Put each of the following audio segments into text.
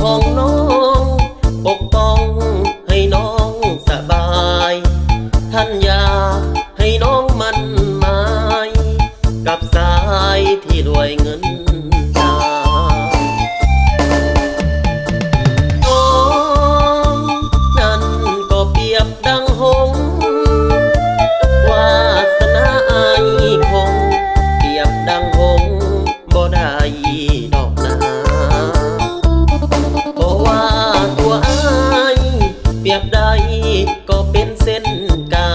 ของน้องปกป้องให้น้องสบายท่านอย่าให้น้องมันหมายกับสายที่รวยเงินตาน้องนั้นก็เปรียบดังหงส์วาสนาอายคงเปรียบดังหงส์บ่ได้ดอกนาเพราะว่าตัวอายเปรียบใดก็เป็นเส้นกา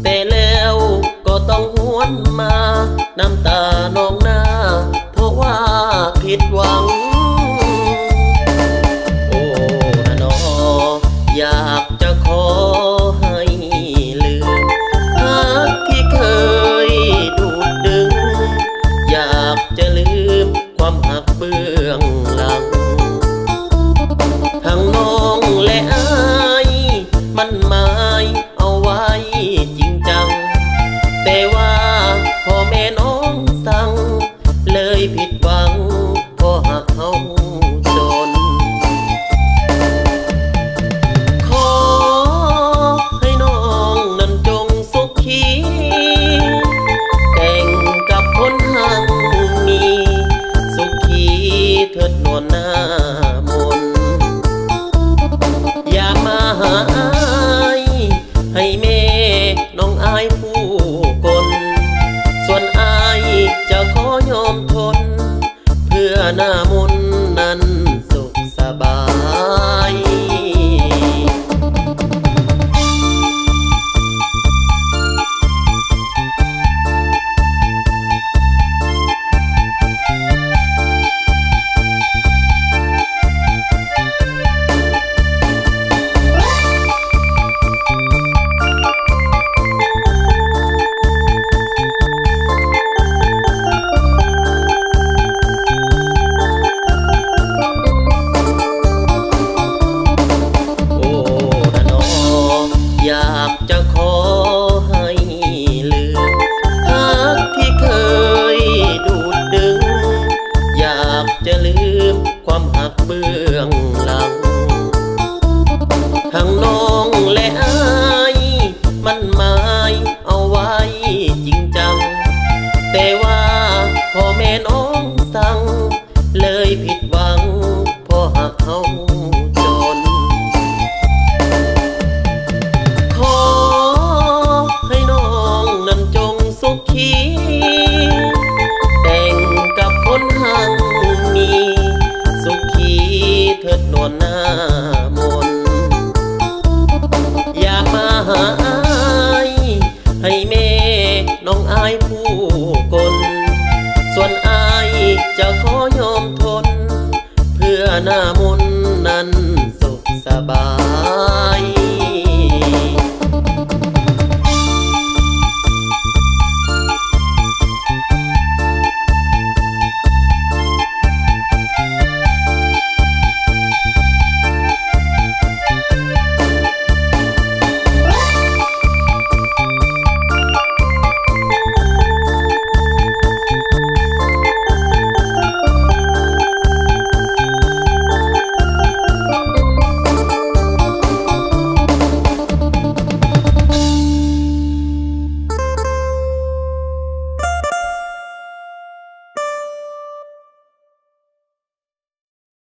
แต่แล้วก็ต้องหวนมาน้ำตานองหน้าเพราะว่าผิดหวังโอ้นะนออยากจะขอให้ลืมรักที่เคยดูดดึงอยากจะลืมความหักเบื้องหลังทั้งน้องและอายมันหมายเอาไว้จริงจังแต่ว่าพ่อแม่น้องสั่งเลยผิดหวังเพราะหักเขาจนขอให้น้องนั้นจงสุขีแต่งกับคนห่างมีสุขีเถิดนวลหน้ามนอย่ามาหาอายให้แม่น้องอายผู้คนส่วนอายจะขอยอมทนเพื่อหน้ามนนั้นสุขสบายอยากจะขอให้ลืมรักที่เคยดูดดึงอยากจะลืมความหักเบื้องหลังทั้งน้องและอายมันหมายเอาไว้จริงจังแต่ว่าพ่อแม่น้องสั่งเลยผิดหวังเพราะหักเขาจนขอให้น้องนั้นจงสุขีแต่งกับคนห่างมีสุขีเถิดนวลหน้ามนอยากมาหาอายให้แม่น้องอายผู้คนส่วนอายจะขอยอมทนเพื่อหน้ามนนั้นสุขสบาย